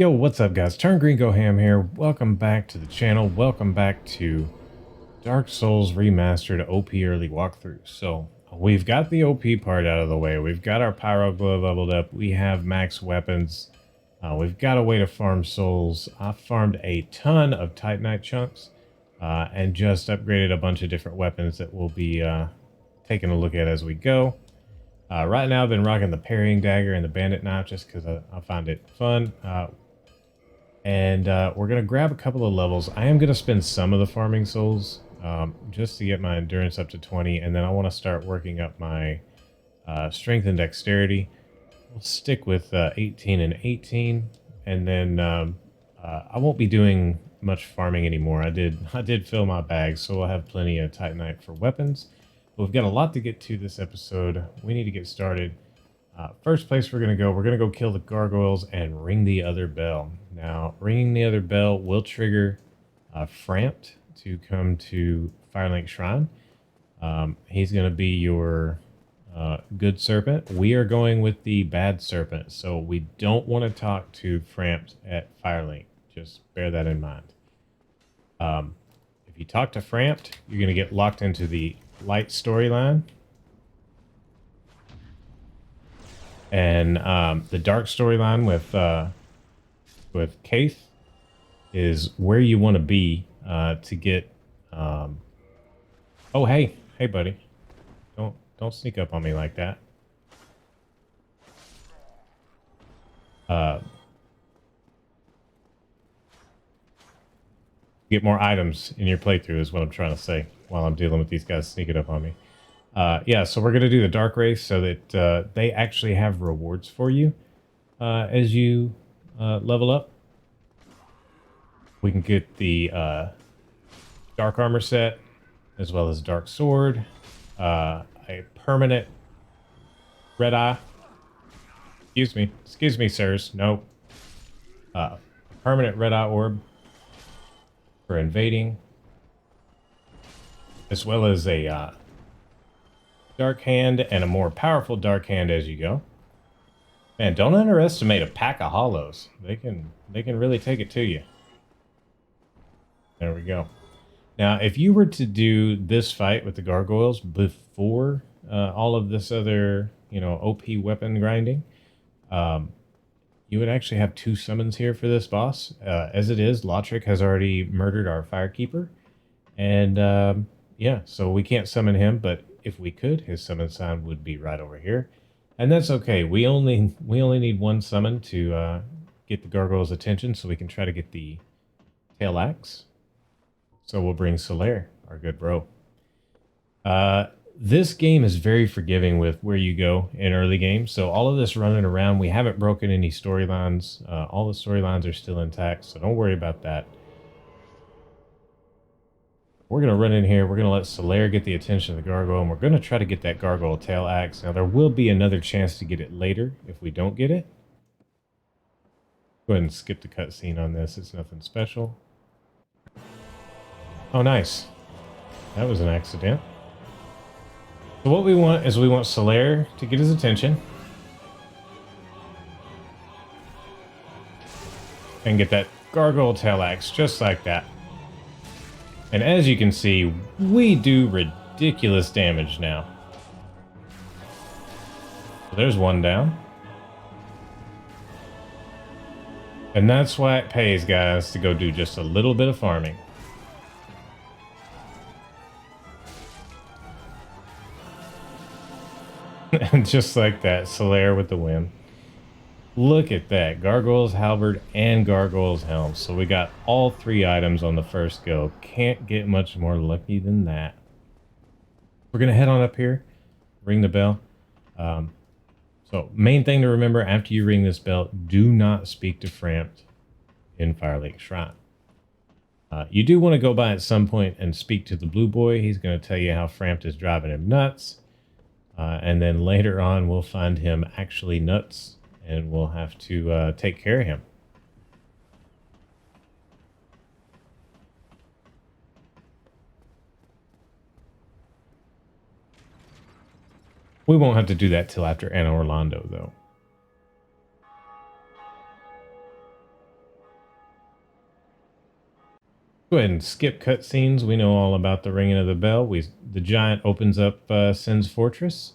Yo, what's up guys? Turn Green Go Ham here. Welcome back to the channel. Welcome back to Dark Souls Remastered OP early walkthrough. So we've got the OP part out of the way. We've got our Pyro Glove leveled up. We have max weapons. We've got a way to farm souls. I farmed a ton of Titanite chunks and just upgraded a bunch of different weapons that we'll be taking a look at as we go. Right now I've been rocking the parrying dagger and the bandit knife just because I find it fun. We're going to grab a couple of levels. I am going to spend some of the farming souls just to get my endurance up to 20. And then I want to start working up my strength and dexterity. We'll stick with 18 and 18. And then I won't be doing much farming anymore. I did fill my bag, so we'll have plenty of Titanite for weapons. But we've got a lot to get to this episode. We need to get started. First place we're going to go kill the gargoyles and ring the other bell. Now, ringing the other bell will trigger Frampt to come to Firelink Shrine. He's going to be your good serpent. We are going with the bad serpent, so we don't want to talk to Frampt at Firelink. Just bear that in mind. If you talk to Frampt, you're going to get locked into the light storyline. And the dark storyline with Kaith is where you want to be to get. Oh, hey, buddy, don't sneak up on me like that. Get more items in your playthrough is what I'm trying to say while I'm dealing with these guys sneaking up on me. Yeah, so we're going to do the dark race so that they actually have rewards for you as you level up. We can get the dark armor set as well as dark sword, a permanent red eye. Excuse me, sirs. No. Permanent red eye orb for invading, as well as a dark hand and a more powerful dark hand as you go. Man, don't underestimate a pack of hollows. They can really take it to you. There we go. Now, if you were to do this fight with the gargoyles before all of this other, OP weapon grinding, you would actually have 2 summons here for this boss. As it is, Lotric has already murdered our Firekeeper. And yeah, so we can't summon him, but if we could, his summon sign would be right over here. And that's okay. We only need 1 summon to get the gargoyle's attention so we can try to get the tail axe. So we'll bring Solaire, our good bro. This game is very forgiving with where you go in early game. So all of this running around, we haven't broken any storylines. All the storylines are still intact, so don't worry about that. We're going to run in here. We're going to let Solaire get the attention of the gargoyle, and we're going to try to get that gargoyle tail axe. Now, there will be another chance to get it later if we don't get it. Go ahead and skip the cutscene on this. It's nothing special. Oh, nice. That was an accident. So what we want is we want Solaire to get his attention. And get that gargoyle tail axe just like that. And as you can see, we do ridiculous damage now. So there's 1 down. And that's why it pays, guys, to go do just a little bit of farming. And just like that, Solaire with the win. Look at that. Gargoyle's Halberd and Gargoyle's Helm. So we got all 3 items on the first go. Can't get much more lucky than that. We're going to head on up here. Ring the bell. So main thing to remember after you ring this bell, do not speak to Frampt in Firelink Shrine. You do want to go by at some point and speak to the blue boy. He's going to tell you how Frampt is driving him nuts. And then later on, we'll find him actually nuts. And we'll have to take care of him. We won't have to do that till after Anna Orlando, though. Go ahead and skip cutscenes. We know all about the ringing of the bell. The giant opens up Sin's fortress,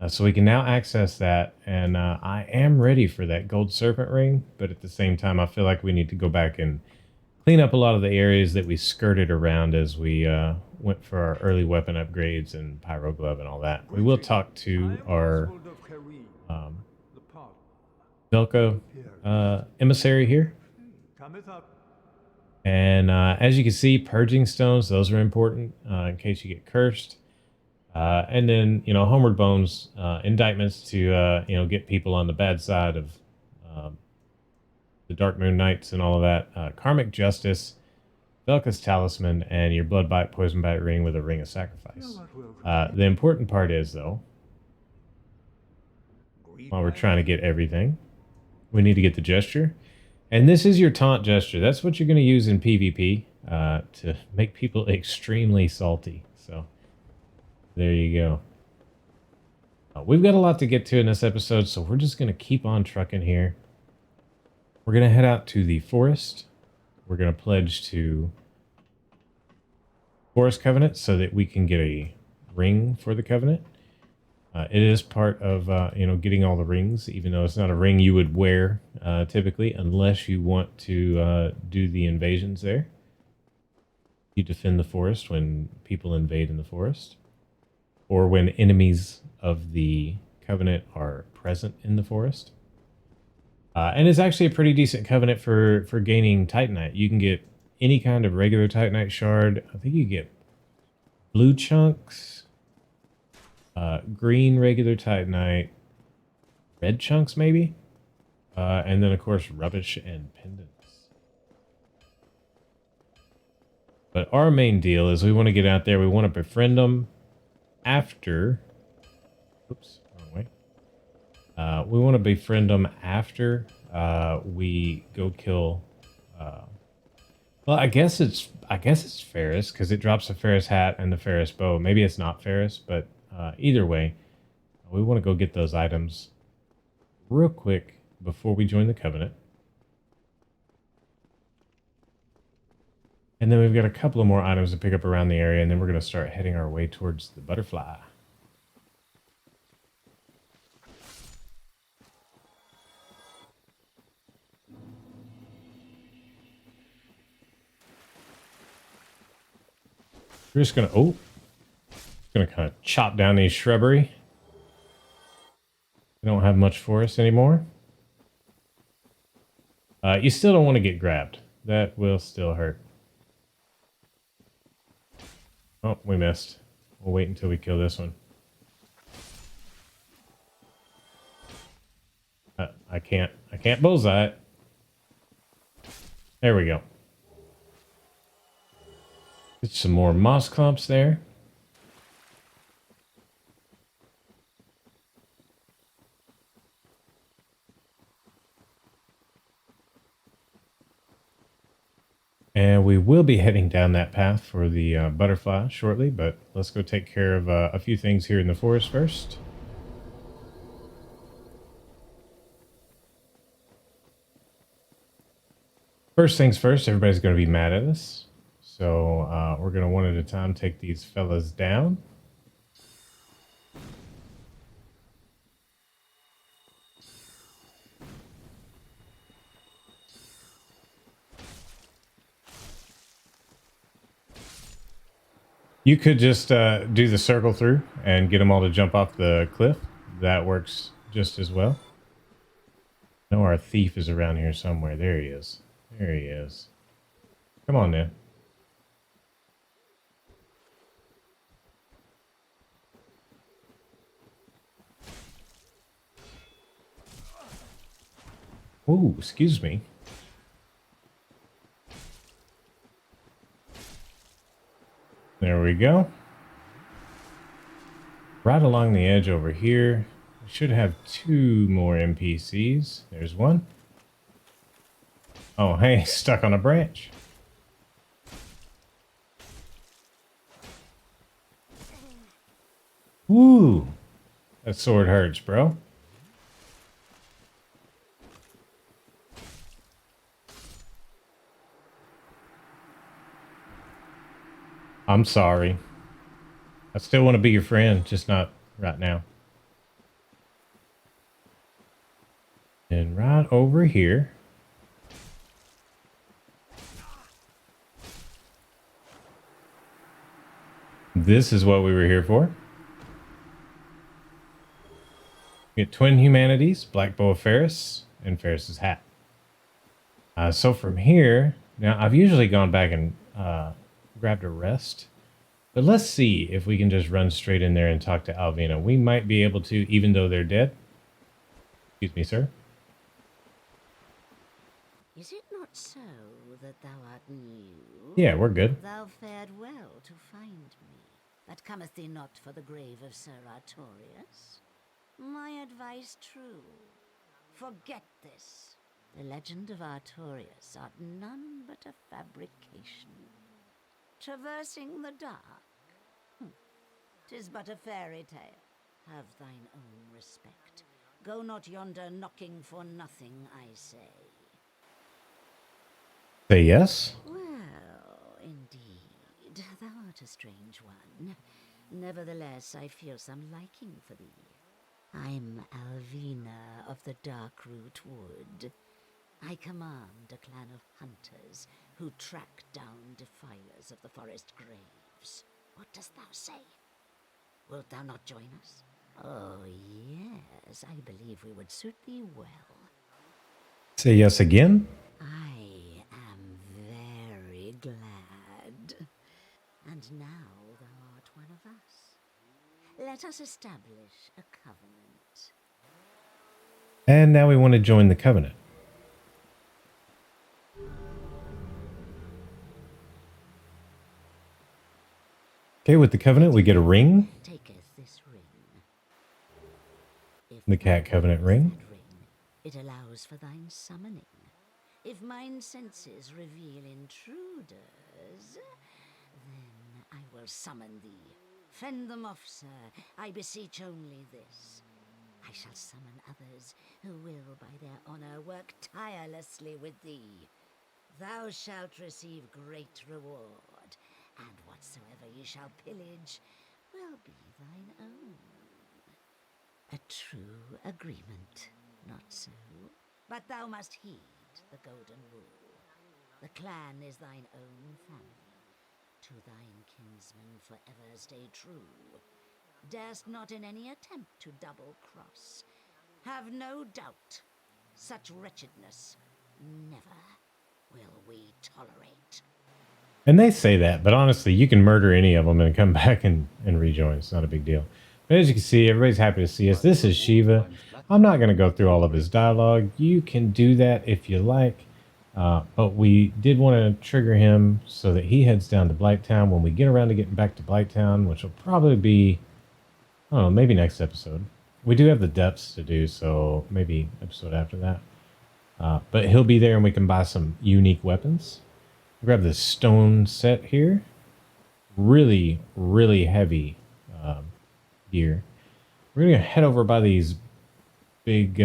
so we can now access that. And I am ready for that gold serpent ring, but at the same time, I feel like we need to go back and clean up a lot of the areas that we skirted around as we went for our early weapon upgrades and pyro glove and all that. We will talk to our Velko emissary here. And as you can see, purging stones, those are important in case you get cursed. And then, homeward bones, indictments to, get people on the bad side of the Dark Moon Knights and all of that. Karmic justice, Velka's talisman, and your blood bite, poison bite ring with a ring of sacrifice. The important part is, though, while we're trying to get everything, we need to get the gesture. And this is your taunt gesture. That's what you're going to use in PvP to make people extremely salty. So there you go. We've got a lot to get to in this episode, so we're just going to keep on trucking here. We're going to head out to the forest. We're going to pledge to Forest Covenant so that we can get a ring for the Covenant. It is part of, getting all the rings, even though it's not a ring you would wear typically, unless you want to do the invasions there. You defend the forest when people invade in the forest, or when enemies of the Covenant are present in the forest. And it's actually a pretty decent Covenant for gaining Titanite. You can get any kind of regular Titanite shard. I think you get blue chunks, green regular Titanite, red chunks maybe, and then of course rubbish and pendants. But our main deal is we want to get out there. We want to befriend them after. Oops, wrong way. We want to befriend them after we go kill. Well, I guess it's Ferris because it drops the Ferris hat and the Ferris bow. Maybe it's not Ferris, but either way, we want to go get those items real quick before we join the Covenant. And then we've got a couple of more items to pick up around the area, and then we're going to start heading our way towards the butterfly. We're just going to, kind of chop down these shrubbery. They don't have much for us anymore. You still don't want to get grabbed. That will still hurt. Oh, we missed. We'll wait until we kill this one. I can't bullseye it. There we go. Get some more moss clumps there. And we will be heading down that path for the butterfly shortly, but let's go take care of a few things here in the forest first. First things first, everybody's going to be mad at us. So we're going to one at a time take these fellas down. You could just do the circle through and get them all to jump off the cliff. That works just as well. I know our thief is around here somewhere. There he is. There he is. Come on, then. Ooh, excuse me. There we go. Right along the edge over here, we should have 2 more NPCs. There's one. Oh, hey, stuck on a branch. Woo! That sword hurts, bro. I'm sorry. I still want to be your friend, just not right now. And right over here. This is what we were here for. Get twin humanities, Black Bow of Ferris, and Ferris's hat. So from here, now I've usually gone back and grabbed a rest. But let's see if we can just run straight in there and talk to Alvina. We might be able to, even though they're dead. Excuse me, sir. Is it not so that thou art new? Yeah, we're good. Thou fared well to find me. But cometh thee not for the grave of Sir Artorius? My advice true. Forget this. The legend of Artorius art none but a fabrication. Traversing the dark. 'Tis but a fairy tale. Have thine own respect. Go not yonder knocking for nothing, I say. Say yes. Well, indeed, thou art a strange one. Nevertheless, I feel some liking for thee. I'm Alvina of the Darkroot Wood. I command a clan of hunters who track down defilers of the forest graves. What dost thou say? Wilt thou not join us? Oh, yes, I believe we would suit thee well. Say yes again. I am very glad. And now thou art one of us. Let us establish a covenant. And now we want to join the covenant. Okay, with the covenant, we get a ring. Taketh this ring. If The cat covenant ring. that ring, it allows for thine summoning. If mine senses reveal intruders, then I will summon thee. Fend them off, sir. I beseech only this. I shall summon others who will, by their honor, work tirelessly with thee. Thou shalt receive great reward, and whatsoever ye shall pillage will be thine own. A true agreement, not so? But thou must heed the golden rule. The clan is thine own family. To thine kinsman forever stay true. Darest not in any attempt to double-cross. Have no doubt, such wretchedness never will we tolerate. And they say that, but honestly, you can murder any of them and come back and rejoin. It's not a big deal. But as you can see, everybody's happy to see us. This is Shiva. I'm not going to go through all of his dialogue. You can do that if you like. But we did want to trigger him so that he heads down to Blighttown when we get around to getting back to Blighttown, which will probably be, I don't know, maybe next episode. We do have the depths to do, so maybe episode after that. But he'll be there and we can buy some unique weapons. Grab this stone set here. Really, really heavy gear. We're going to head over by these big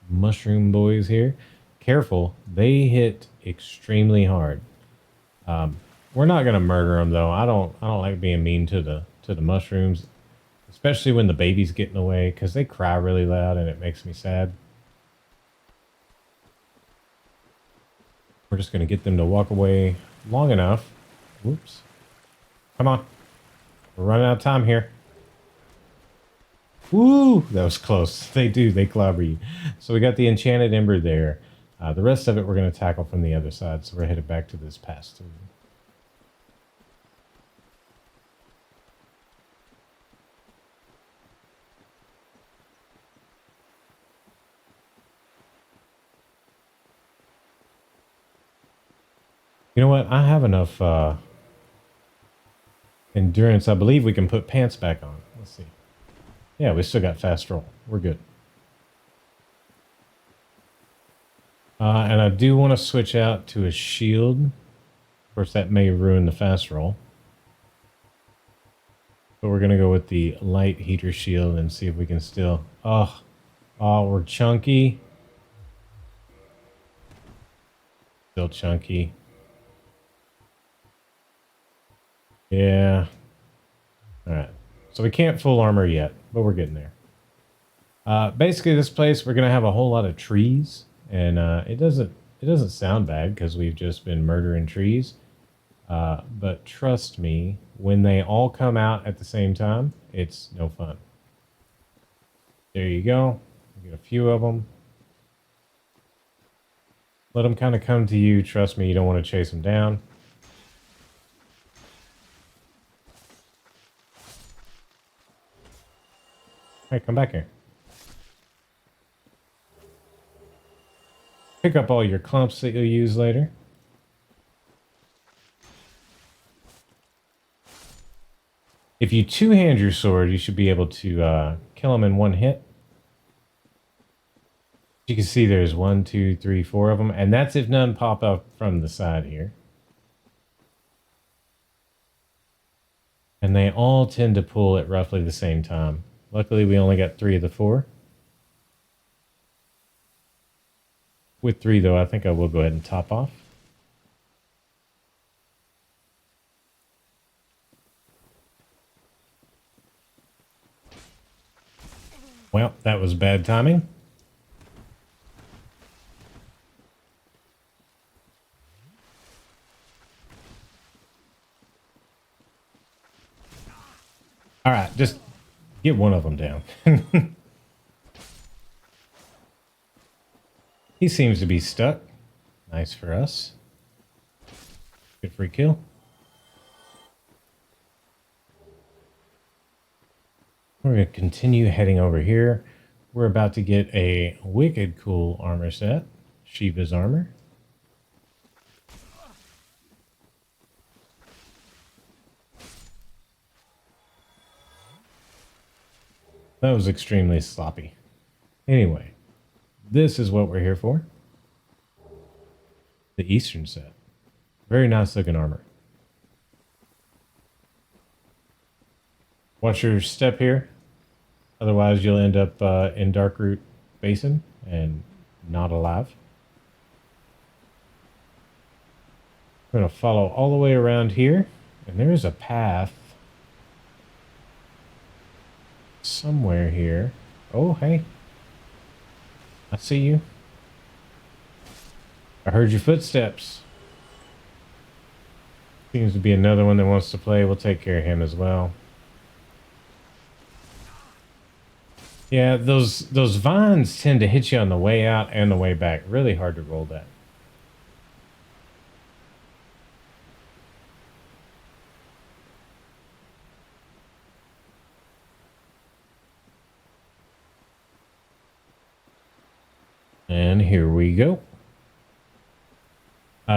mushroom boys here. Careful, they hit extremely hard. We're not going to murder them though. I don't like being mean to the mushrooms, especially when the babies get in the way, because they cry really loud and it makes me sad. We're just going to get them to walk away long enough. Whoops. Come on. We're running out of time here. Woo! That was close. They do. They clobber you. So we got the enchanted ember there. The rest of it we're going to tackle from the other side. So we're headed back to this pass through. You know what? I have enough endurance. I believe we can put pants back on. Let's see. Yeah, we still got fast roll. We're good. And I do want to switch out to a shield. Of course, that may ruin the fast roll. But we're going to go with the light heater shield and see if we can still... Oh, we're chunky. Still chunky. Yeah. All right. So we can't full armor yet, but we're getting there. Basically, this place we're gonna have a whole lot of trees, and it doesn't sound bad because we've just been murdering trees. But trust me, when they all come out at the same time, it's no fun. There you go. Get a few of them. Let them kind of come to you. Trust me, you don't want to chase them down. Hey, come back here. Pick up all your clumps that you'll use later. If you two-hand your sword, you should be able to kill them in one hit. You can see there's 1, 2, 3, 4 of them, and that's if none pop up from the side here. And they all tend to pull at roughly the same time. Luckily, we only got 3 of the 4. With 3, though, I think I will go ahead and top off. Well, that was bad timing. All right, just get one of them down. He seems to be stuck. Nice for us. Good free kill. We're going to continue heading over here. We're about to get a wicked cool armor set. Shiva's armor. That was extremely sloppy. Anyway, this is what we're here for. The Eastern set. Very nice looking armor. Watch your step here. Otherwise, you'll end up in Darkroot Basin and not alive. We're going to follow all the way around here. And there is a path somewhere here. Oh, hey. I see you. I heard your footsteps. Seems to be another one that wants to play. We'll take care of him as well. Yeah, those vines tend to hit you on the way out and the way back. Really hard to roll that. And here we go.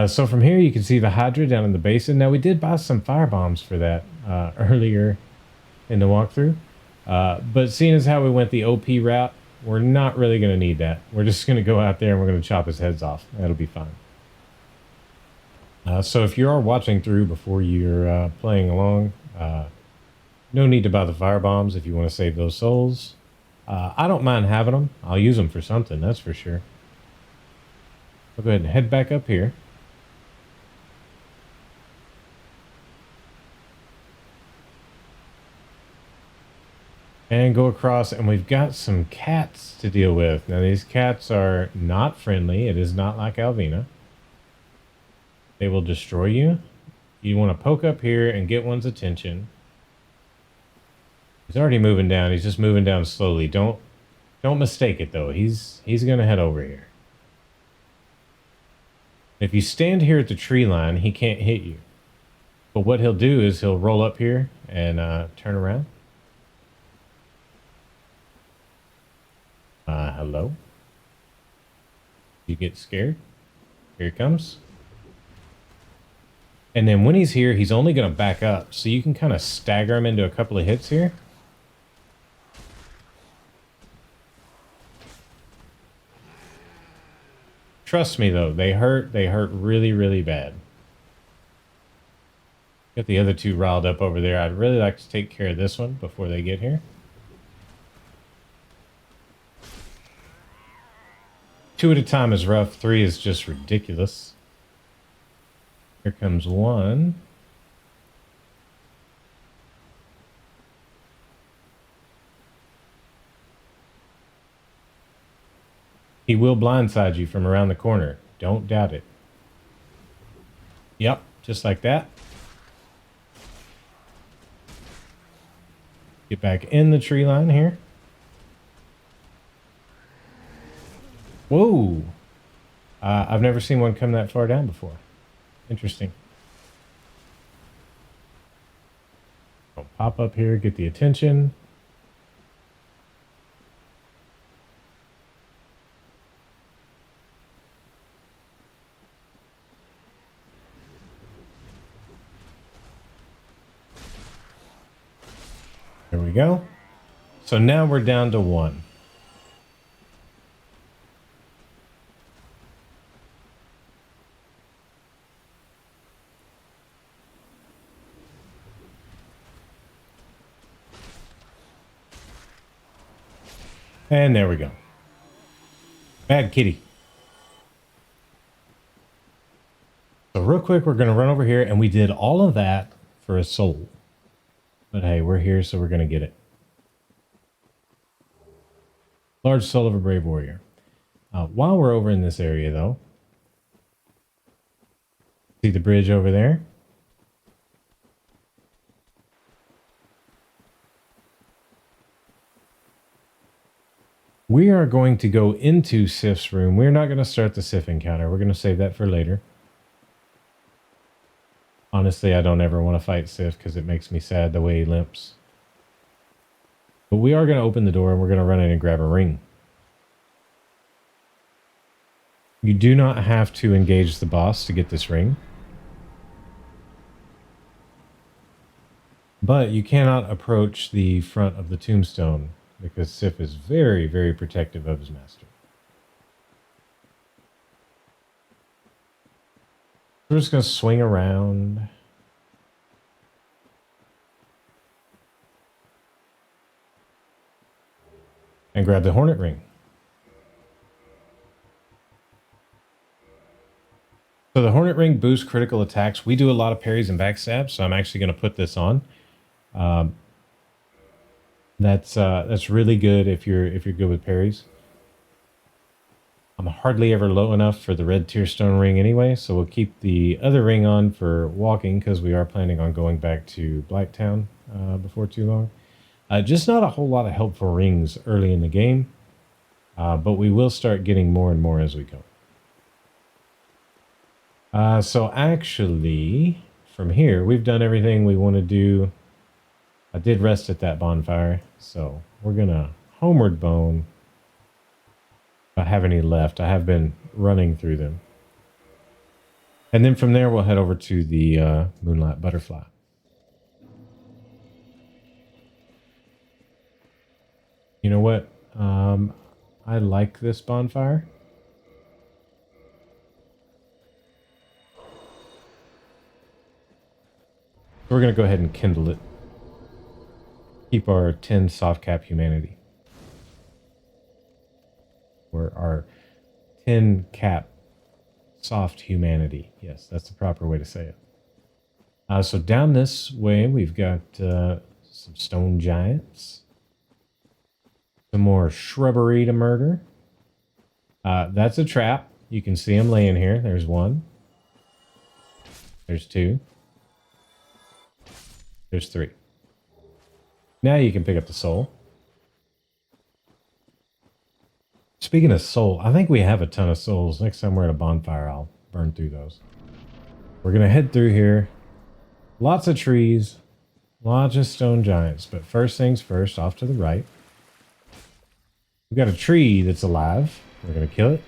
So from here you can see the Hydra down in the basin. Now we did buy some fire bombs for that earlier in the walkthrough. But seeing as how we went the OP route, we're not really going to need that. We're just going to go out there and we're going to chop his heads off. That'll be fine. So if you are watching through before you're playing along, no need to buy the fire bombs if you want to save those souls. I don't mind having them. I'll use them for something, that's for sure. We'll go ahead and head back up here. And go across, and we've got some cats to deal with. Now, these cats are not friendly. It is not like Alvina. They will destroy you. You want to poke up here and get one's attention. He's already moving down. He's just moving down slowly. Don't mistake it, though. He's going to head over here. If you stand here at the tree line, he can't hit you. But what he'll do is he'll roll up here and turn around. Hello? You get scared? Here he comes. And then when he's here, he's only going to back up. So you can kind of stagger him into a couple of hits here. Trust me, though. They hurt. They hurt really, really bad. Get the other two riled up over there. I'd really like to take care of this one before they get here. 2 at a time is rough. 3 is just ridiculous. Here comes 1. He will blindside you from around the corner. Don't doubt it. Yep, just like that. Get back in the tree line here. Whoa. I've never seen one come that far down before. Interesting. I'll pop up here, get the attention. There we go. So now we're down to 1. And there we go. Bad kitty. So real quick, we're going to run over here, and we did all of that for a soul. But hey, we're here, so we're going to get it. Large soul of a brave warrior. While we're over in this area, though, see the bridge over there? We are going to go into Sif's room. We're not going to start the Sif encounter. We're going to save that for later. Honestly, I don't ever want to fight Sif because it makes me sad the way he limps. But we are going to open the door and we're going to run in and grab a ring. You do not have to engage the boss to get this ring. But you cannot approach the front of the tombstone because Sif is very, very protective of his master. We're just going to swing around. And grab the Hornet Ring. So the Hornet Ring boosts critical attacks. We do a lot of parries and backstabs, so I'm actually going to put this on. That's really good if you're good with parries. I'm hardly ever low enough for the red tearstone ring anyway, so we'll keep the other ring on for walking because we are planning on going back to Blighttown before too long. Just not a whole lot of helpful rings early in the game, but we will start getting more and more as we go. So actually, from here, we've done everything we want to do. I did rest at that bonfire, so we're going to homeward bone. If I have any left, I have been running through them. And then from there, we'll head over to the Moonlight Butterfly. You know what? I like this bonfire. We're going to go ahead and kindle it. Keep our 10 soft cap humanity. Or our 10 cap soft humanity. Yes, that's the proper way to say it. So down this way, we've got some stone giants. Some more shrubbery to murder. That's a trap. You can see them laying here. There's one. There's two. There's three. Now you can pick up the soul. Speaking of soul, I think we have a ton of souls. Next time we're at a bonfire, I'll burn through those. We're going to head through here. Lots of trees. Lots of stone giants. But first things first, off to the right. We've got a tree that's alive. We're going to kill it.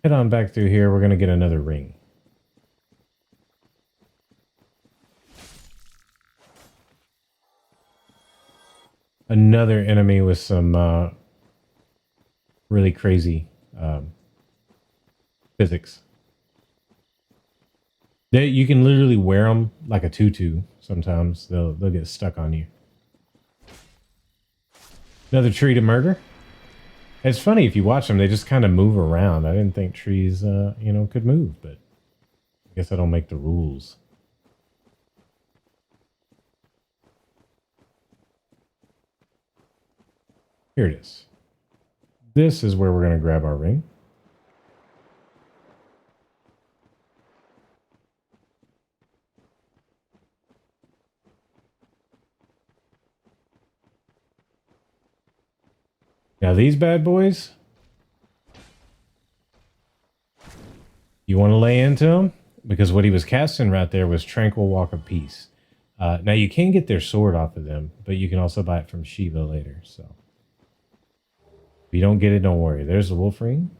Head on back through here. We're going to get another ring. Another enemy with some really crazy physics. You can literally wear them like a tutu. Sometimes they'll get stuck on you. Another tree to murder. It's funny if you watch them; they just kind of move around. I didn't think trees, could move, but I guess I don't make the rules. Here it is. This is where we're going to grab our ring. Now these bad boys, you want to lay into them because what he was casting right there was Tranquil Walk of Peace. Now you can get their sword off of them, but you can also buy it from Shiva later. So if you don't get it, don't worry. There's the wolf ring.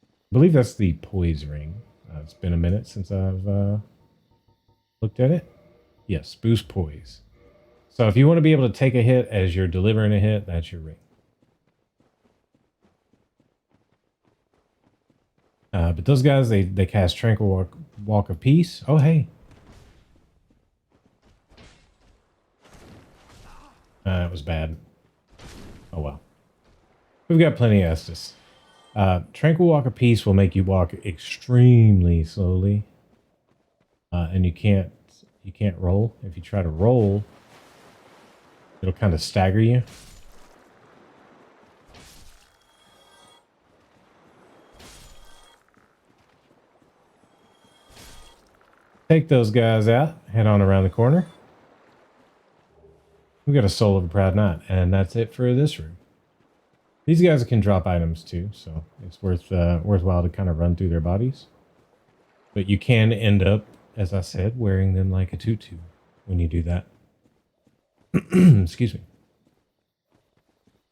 I believe that's the poise ring. It's been a minute since I've looked at it. Yes, boost poise. So if you want to be able to take a hit as you're delivering a hit, that's your ring. But those guys, they cast Tranquil Walk of Peace. Oh, hey. It was bad. Oh, well. We've got plenty of Estus. Tranquil Walk of Peace will make you walk extremely slowly. And you can't roll. If you try to roll, it'll kind of stagger you. Take those guys out. Head on around the corner. We got a Soul of a Proud Knight, and that's it for this room. These guys can drop items too, so it's worthwhile to kind of run through their bodies. But you can end up, as I said, wearing them like a tutu when you do that. Excuse me.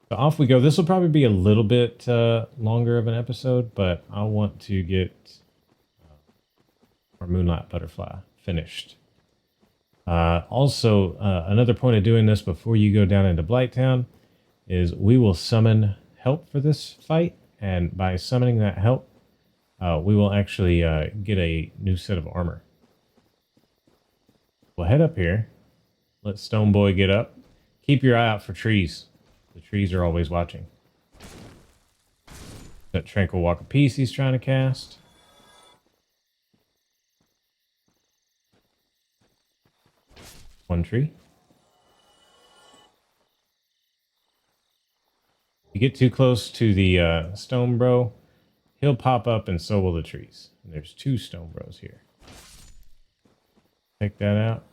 So off we go. This will probably be a little bit longer of an episode, but I want to get our Moonlight Butterfly finished. Also, another point of doing this before you go down into Blighttown is we will summon help for this fight, and by summoning that help, we will actually get a new set of armor. We'll head up here. Let Stone Boy get up. Keep your eye out for trees. The trees are always watching. That Tranquil Walk of Peace he's trying to cast. One tree. You get too close to the stone bro, he'll pop up and so will the trees. And there's 2 stone bros here. Take that out.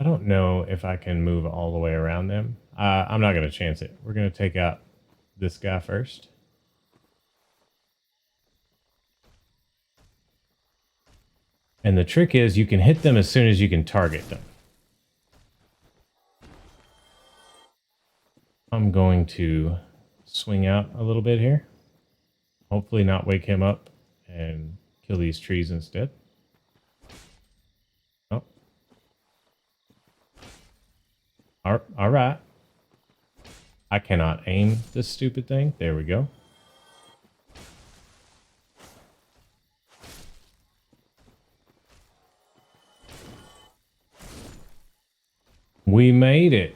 I don't know if I can move all the way around them. I'm not going to chance it. We're going to take out this guy first. And the trick is you can hit them as soon as you can target them. I'm going to swing out a little bit here. Hopefully not wake him up and kill these trees instead. Oh. All right. I cannot aim this stupid thing. There we go. We made it.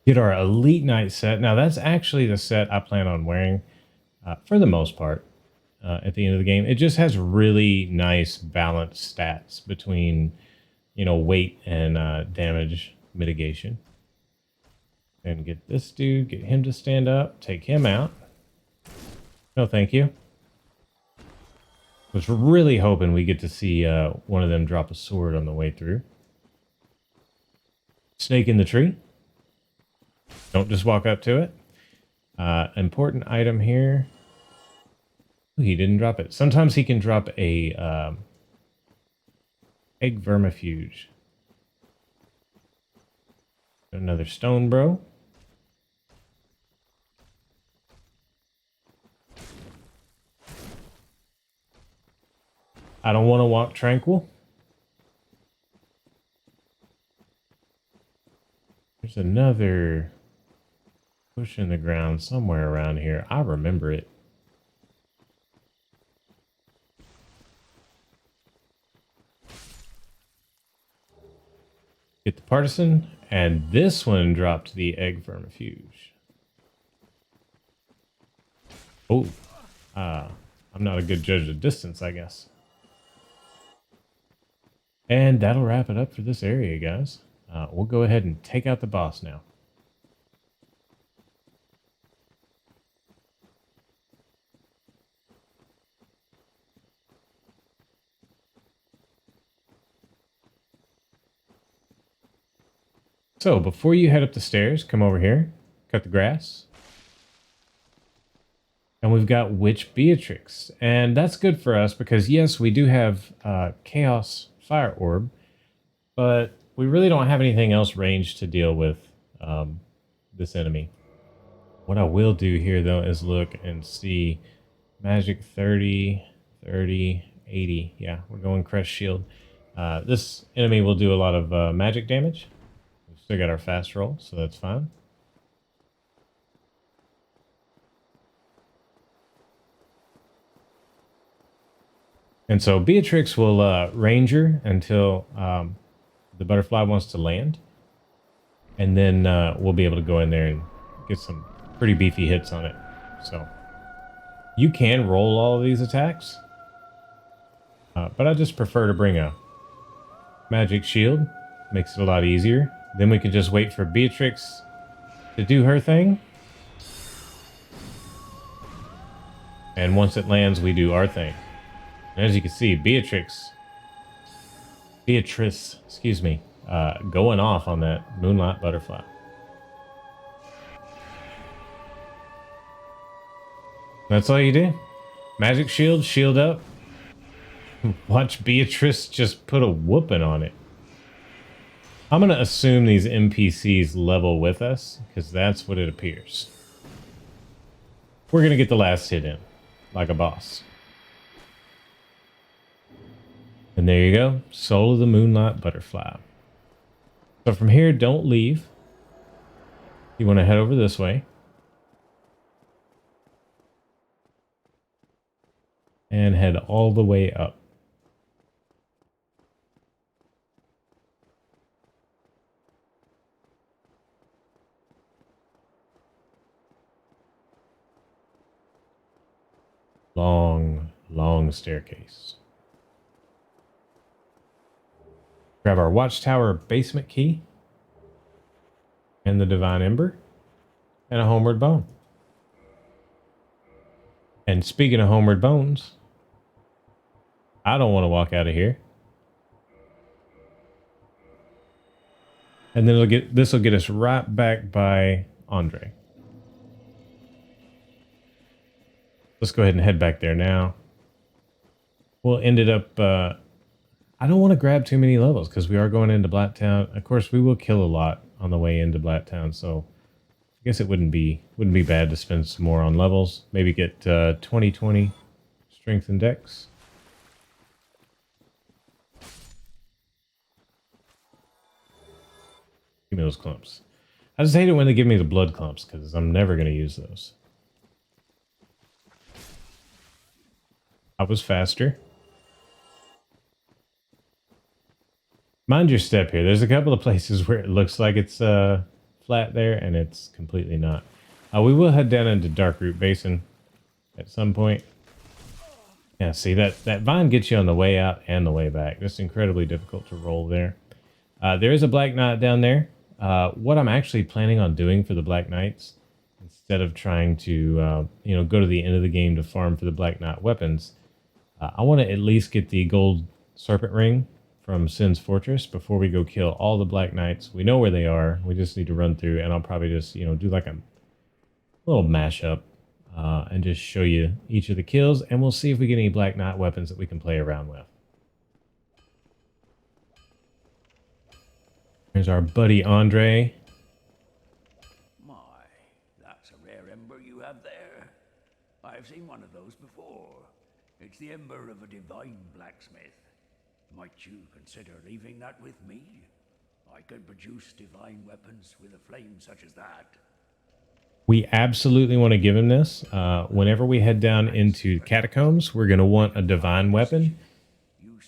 Get our Elite Knight set. Now, that's actually the set I plan on wearing for the most part at the end of the game. It just has really nice balanced stats between, you know, weight and damage mitigation. And get this dude, get him to stand up, take him out. No, thank you. Was really hoping we get to see one of them drop a sword on the way through. Snake in the tree. Don't just walk up to it. Important item here. Ooh, he didn't drop it. Sometimes he can drop a egg vermifuge. Another stone bro. I don't want to walk tranquil. There's another push in the ground somewhere around here. I remember it. Get the partisan, and this one dropped the egg vermifuge. Oh, I'm not a good judge of distance, I guess. And that'll wrap it up for this area, guys. we'll go ahead and take out the boss now. So before you head up the stairs, come over here, cut the grass. And we've got Witch Beatrix. And that's good for us because, yes, we do have Chaos Fire Orb, but we really don't have anything else ranged to deal with this enemy. What I will do here, though, is look and see Magic 30, 30, 80. Yeah, we're going Crest Shield. This enemy will do a lot of magic damage. We've still got our fast roll, so that's fine. And so Beatrix will ranger until the butterfly wants to land. And then we'll be able to go in there and get some pretty beefy hits on it. So you can roll all of these attacks. But I just prefer to bring a magic shield. Makes it a lot easier. Then we can just wait for Beatrix to do her thing. And once it lands, we do our thing. And as you can see, Beatrice, excuse me, going off on that Moonlight butterfly. That's all you do. Magic shield, shield up. Watch Beatrice just put a whooping on it. I'm going to assume these NPCs level with us, because that's what it appears. We're going to get the last hit in, like a boss. And there you go. Soul of the Moonlight Butterfly. So from here, don't leave. You want to head over this way. And head all the way up. Long, long staircase. Grab our watchtower basement key. And the divine ember. And a homeward bone. And speaking of homeward bones, I don't want to walk out of here. And then this will get us right back by Andre. Let's go ahead and head back there now. We'll end it up... I don't want to grab too many levels because we are going into Blacktown. Of course, we will kill a lot on the way into Blacktown, so I guess it wouldn't be bad to spend some more on levels. Maybe get 20 strength and dex. Give me those clumps. I just hate it when they give me the blood clumps because I'm never going to use those. I was faster. Mind your step here. There's a couple of places where it looks like it's flat there, and it's completely not. We will head down into Darkroot Basin at some point. Yeah, see, that vine gets you on the way out and the way back. Just incredibly difficult to roll there. There is a Black Knight down there. What I'm actually planning on doing for the Black Knights, instead of trying to go to the end of the game to farm for the Black Knight weapons, I want to at least get the gold serpent ring from Sin's Fortress before we go kill all the Black Knights. We know where they are. We just need to run through, and I'll probably just, do like a little mashup and just show you each of the kills, and we'll see if we get any Black Knight weapons that we can play around with. There's our buddy Andre. My, that's a rare ember you have there. I've seen one of those before. It's the ember of a divine blacksmith. Might you consider leaving that with me? I could produce divine weapons with a flame such as that. We absolutely want to give him this. Whenever we head down into catacombs, we're going to want a divine weapon.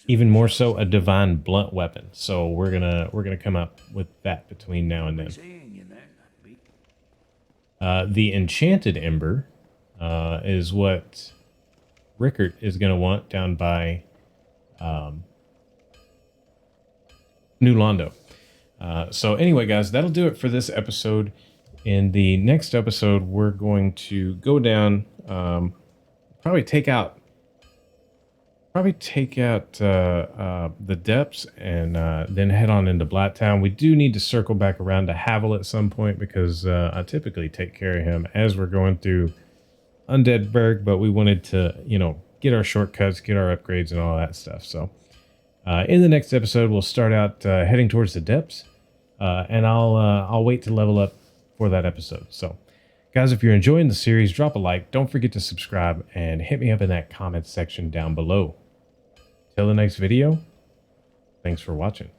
Even more so, a divine blunt weapon. So we're gonna come up with that between now and then. The enchanted ember is what Rickert is gonna want down by New Londo. So anyway, guys, that'll do it for this episode. In the next episode, we're going to go down, probably take out the depths, and then head on into Blacktown. We do need to circle back around to Havel at some point, because I typically take care of him as we're going through Undead Berg, but we wanted to, you know, get our shortcuts, get our upgrades and all that stuff. So in the next episode, we'll start out heading towards the depths, and I'll wait to level up for that episode. So guys, if you're enjoying the series, drop a like, don't forget to subscribe, and hit me up in that comment section down below. Till the next video, thanks for watching.